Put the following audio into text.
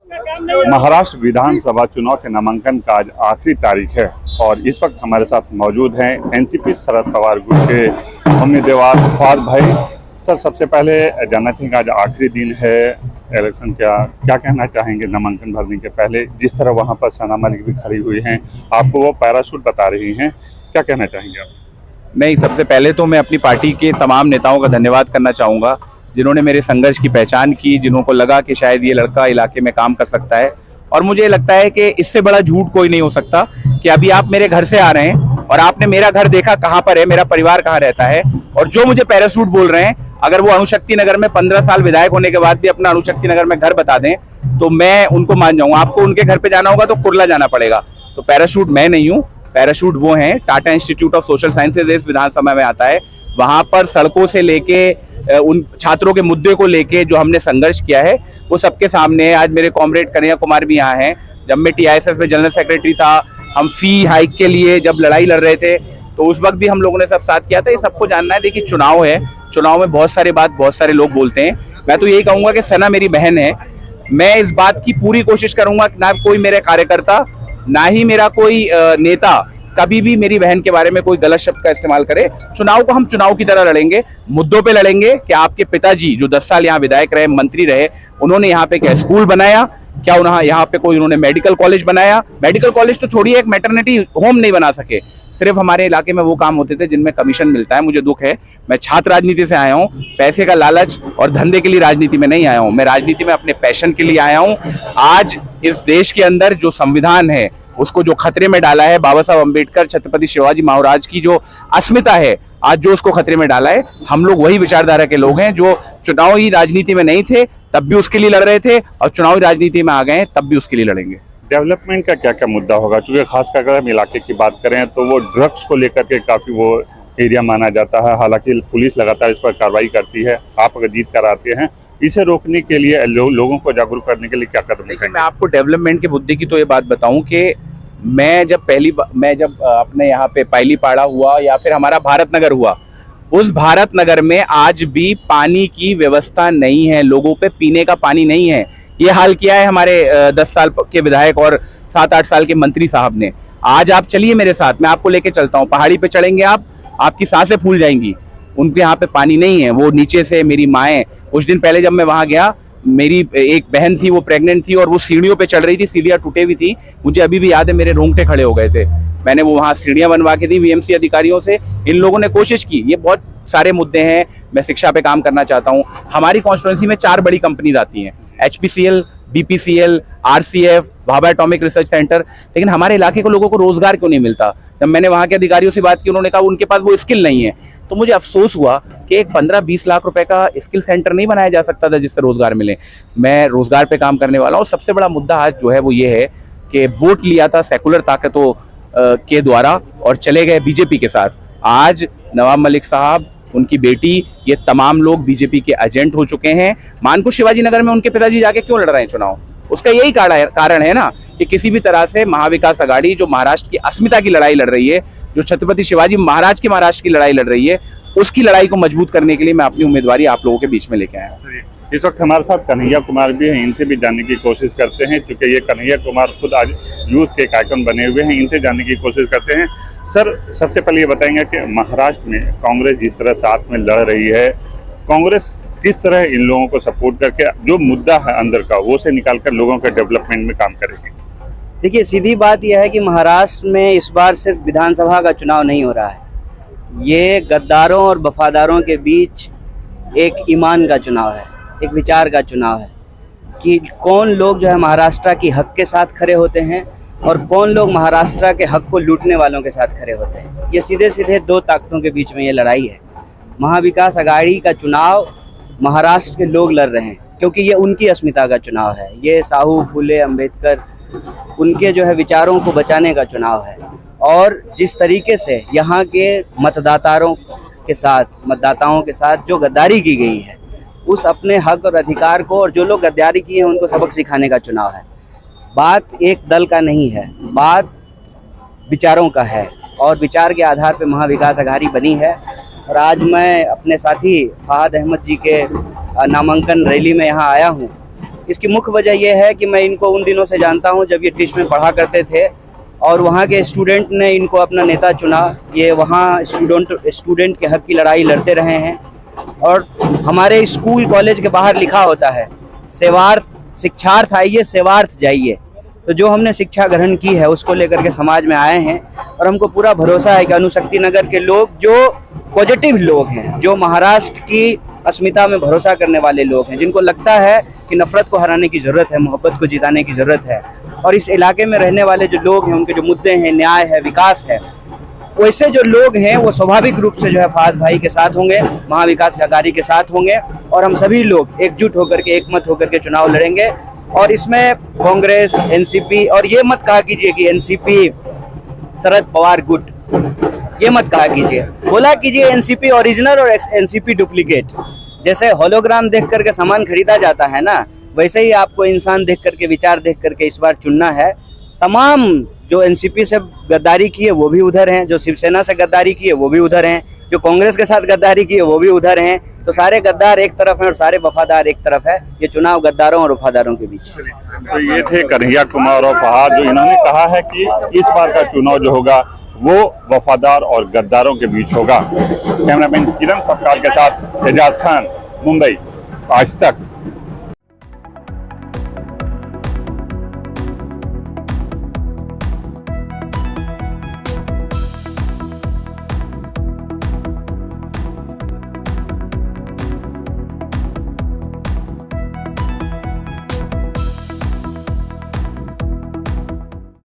महाराष्ट्र विधानसभा चुनाव के नामांकन का आज आखिरी तारीख है और इस वक्त हमारे साथ मौजूद हैं एनसीपी शरद पवार ग्रुप के उम्मीदवार फवाद भाई। सर, सबसे पहले जानना चाहेंगे, आज आखिरी दिन है इलेक्शन का, क्या कहना चाहेंगे नामांकन भरने के पहले? जिस तरह वहां पर सना मलिक भी खड़ी हुई हैं, आपको वो पैराशूट बता रही हैं, क्या कहना चाहेंगे आप? नहीं, सबसे पहले तो मैं अपनी पार्टी के तमाम नेताओं का धन्यवाद करना चाहूँगा जिन्होंने मेरे संघर्ष की पहचान की, जिन्हों को लगा कि शायद ये लड़का इलाके में काम कर सकता है। और मुझे लगता है कि इससे बड़ा झूठ कोई नहीं हो सकता कि अभी आप मेरे घर से आ रहे हैं और आपने मेरा घर देखा कहाँ पर है, मेरा परिवार कहाँ रहता है, और जो मुझे पैराशूट बोल रहे हैं, अगर वो अणुशक्ति नगर में 15 साल विधायक होने के बाद भी अपना अणुशक्ति नगर में घर बता दें तो मैं उनको मान जाऊंगा। आपको उनके घर पे जाना होगा तो कुर्ला जाना पड़ेगा। तो पैराशूट मैं नहीं हूँ, पैराशूट वो हैं। Tata institute of social sciences इस विधानसभा में आता है। वहां पर सड़कों से लेके उन छात्रों के मुद्दे को लेके जो हमने संघर्ष किया है वो सबके सामने है। आज मेरे कॉमरेड कन्हैया कुमार भी यहाँ हैं। जब मैं TISS में जनरल सेक्रेटरी था, हम फी हाइक के लिए जब लड़ाई लड़ रहे थे तो उस वक्त भी हम लोगों ने सब साथ किया था। ये सबको जानना है। देखिए, चुनाव है, चुनाव में बहुत सारी बात बहुत सारे लोग बोलते हैं। मैं तो यही कहूंगा कि सना मेरी बहन है। मैं इस बात की पूरी कोशिश करूंगा कि ना कोई मेरे कार्यकर्ता, ना ही मेरा कोई नेता कभी भी मेरी बहन के बारे में कोई गलत शब्द का इस्तेमाल करे। चुनाव को हम चुनाव की तरह लड़ेंगे, मुद्दों पे लड़ेंगे कि आपके पिताजी जो 10 साल यहाँ विधायक रहे, मंत्री रहे, उन्होंने यहाँ पे क्या स्कूल बनाया, क्या यहाँ पे कोई उन्होंने मेडिकल कॉलेज बनाया? मेडिकल कॉलेज तो छोड़िए, एक मैटरनिटी होम नहीं बना सके। सिर्फ हमारे इलाके में वो काम होते थे जिनमें कमीशन मिलता है। मुझे दुख है, मैं छात्र राजनीति से आया हूँ, पैसे का लालच और धंधे के लिए राजनीति में नहीं आया हूँ। मैं राजनीति में अपने पैशन के लिए आया हूँ। आज इस देश के अंदर जो संविधान है उसको जो खतरे में डाला है, बाबा साहब अम्बेडकर, छत्रपति शिवाजी महाराज की जो अस्मिता है, आज जो उसको खतरे में डाला है, हम लोग वही विचारधारा के लोग हैं जो चुनावी राजनीति में नहीं थे तब भी उसके लिए लड़ रहे थे और चुनावी राजनीति में आ गए तब भी उसके लिए लड़ेंगे। डेवलपमेंट का क्या क्या मुद्दा होगा? क्योंकि खासकर अगर हम इलाके की बात करें तो वो ड्रग्स को लेकर के काफी वो एरिया माना जाता है। हालांकि पुलिस लगातार इस पर कार्रवाई करती है, आप अगर जीत कर आते हैं, इसे रोकने के लिए लोगों को जागरूक करने के लिए क्या कदम उठाएंगे? मैं आपको डेवलपमेंट के मुद्दे की तो ये बात बताऊं कि मैं जब अपने यहाँ पे पाइलीपाड़ा हुआ या फिर हमारा भारत नगर हुआ, उस भारत नगर में आज भी पानी की व्यवस्था नहीं है। लोगों पे पीने का पानी नहीं है। ये हाल किया है हमारे 10 साल के विधायक और 7-8 साल के मंत्री साहब ने। आज आप चलिए मेरे साथ, मैं आपको लेके चलता हूँ। पहाड़ी पे चढ़ेंगे आप, आपकी सांसें फूल जाएंगी। उनके यहाँ पे पानी नहीं है। वो नीचे से मेरी माएँ, कुछ दिन पहले जब मैं वहाँ गया, मेरी एक बहन थी, वो प्रेग्नेंट थी और वो सीढ़ियों पे चढ़ रही थी, सीढ़ियां टूटे हुई थी। मुझे अभी भी याद है, मेरे रोंगटे खड़े हो गए थे। मैंने वो वहां सीढ़ियां बनवा के दी VMC अधिकारियों से। इन लोगों ने कोशिश की। ये बहुत सारे मुद्दे हैं। मैं शिक्षा पे काम करना चाहता हूँ। हमारी कॉन्स्टिट्यूंसी में 4 बड़ी कंपनीज आती हैं, HPCL, BPCL, RCF, Bhabha atomic research centre. लेकिन हमारे इलाके को लोगों को रोजगार क्यों नहीं मिलता? जब मैंने वहां के अधिकारियों से बात की, उन्होंने कहा उनके पास वो स्किल नहीं है। तो मुझे अफसोस हुआ कि एक 15-20 लाख रुपए का स्किल सेंटर नहीं बनाया जा सकता था जिससे रोजगार मिले। मैं रोजगार पे काम करने वाला हूँ। और सबसे बड़ा मुद्दा आज जो है वो ये है कि वोट लिया था सेकुलर ताकतों के द्वारा और चले गए बीजेपी के साथ। आज नवाब मलिक साहब, उनकी बेटी, ये तमाम लोग बीजेपी के एजेंट हो चुके हैं। मानकुश शिवाजी नगर में उनके पिताजी जाके क्यों लड़ रहे हैं चुनाव? उसका यही कारण है ना कि किसी भी तरह से महाविकास आघाड़ी जो महाराष्ट्र की अस्मिता की लड़ाई लड़ रही है, जो छत्रपति शिवाजी महाराज की महाराष्ट्र की लड़ाई लड़ रही है, उसकी लड़ाई को मजबूत करने के लिए मैं अपनी उम्मीदवारी आप लोगों के बीच में लेके आया हूँ। इस वक्त हमारे साथ कन्हैया कुमार भी हैं, इनसे भी जानने की कोशिश करते हैं, क्योंकि ये कन्हैया कुमार खुद आज यूथ के एक आइकन बने हुए हैं। इनसे जानने की कोशिश करते हैं। सर, सबसे पहले ये बताएंगे कि महाराष्ट्र में कांग्रेस जिस तरह साथ में लड़ रही है, कांग्रेस किस तरह इन लोगों को सपोर्ट करके जो मुद्दा है अंदर का वो से निकालकर लोगों के डेवलपमेंट में काम करेगी? देखिए, सीधी बात यह है कि महाराष्ट्र में इस बार सिर्फ विधानसभा का चुनाव नहीं हो रहा है। ये गद्दारों और वफादारों के बीच एक ईमान का चुनाव है, एक विचार का चुनाव है कि कौन लोग जो है महाराष्ट्र की हक के साथ खड़े होते हैं और कौन लोग महाराष्ट्र के हक को लूटने वालों के साथ खड़े होते हैं। ये सीधे सीधे 2 ताकतों के बीच में ये लड़ाई है। महाविकास आघाड़ी का चुनाव महाराष्ट्र के लोग लड़ रहे हैं क्योंकि ये उनकी अस्मिता का चुनाव है। ये साहू, फुले, अम्बेडकर, उनके जो है विचारों को बचाने का चुनाव है। और जिस तरीके से यहाँ के मतदाताओं के साथ जो गद्दारी की गई है, उस अपने हक और अधिकार को, और जो लोग गद्दारी किए हैं उनको सबक सिखाने का चुनाव है। बात एक दल का नहीं है, बात विचारों का है और विचार के आधार पर महाविकास आघाड़ी बनी है। और आज मैं अपने साथी फहाद अहमद जी के नामांकन रैली में यहाँ आया हूँ इसकी मुख्य वजह यह है कि मैं इनको उन दिनों से जानता हूं जब ये टिश में पढ़ा करते थे और वहाँ के स्टूडेंट ने इनको अपना नेता चुना। ये वहाँ स्टूडेंट के हक की लड़ाई लड़ते रहे हैं और हमारे स्कूल कॉलेज के बाहर लिखा होता है सेवार्थ शिक्षार्थ आइए सेवार्थ जाइए। तो जो हमने शिक्षा ग्रहण की है उसको लेकर के समाज में आए हैं और हमको पूरा भरोसा है कि अनुशक्ति नगर के लोग जो पॉजिटिव लोग हैं, जो महाराष्ट्र की अस्मिता में भरोसा करने वाले लोग हैं, जिनको लगता है कि नफरत को हराने की ज़रूरत है, मोहब्बत को जिताने की ज़रूरत है और इस इलाके में रहने वाले जो लोग हैं उनके जो मुद्दे हैं, न्याय है, विकास है, वैसे जो लोग हैं वो स्वाभाविक रूप से जो है फहद भाई के साथ होंगे, महाविकास अघाड़ी के साथ होंगे और हम सभी लोग एकजुट होकर के एकमत होकर के चुनाव लड़ेंगे। और इसमें कांग्रेस, एनसीपी, और ये मत कहा कीजिए कि एनसीपी शरद पवार गुट, ये मत कहा कीजिए, बोला कीजिए एनसीपी ओरिजिनल और एनसीपी डुप्लीकेट। जैसे होलोग्राम देख करके सामान खरीदा जाता है ना, वैसे ही आपको इंसान देख करके, विचार देख करके इस बार चुनना है। तमाम जो एनसीपी से गद्दारी की है वो भी उधर हैं, जो शिवसेना से गद्दारी की है वो भी उधर हैं, जो कांग्रेस के साथ गद्दारी की है वो भी उधर हैं। तो सारे गद्दार एक तरफ हैं और सारे वफादार एक तरफ है। ये चुनाव गद्दारों और वफादारों के बीच है। तो ये थे कन्हैया कुमार और फहाद, जो इन्होंने कहा है कि इस बार का चुनाव जो होगा वो वफादार और गद्दारों के बीच होगा। कैमरामैन किरण सपकाल के साथ एजाज खान, मुंबई, आज तक।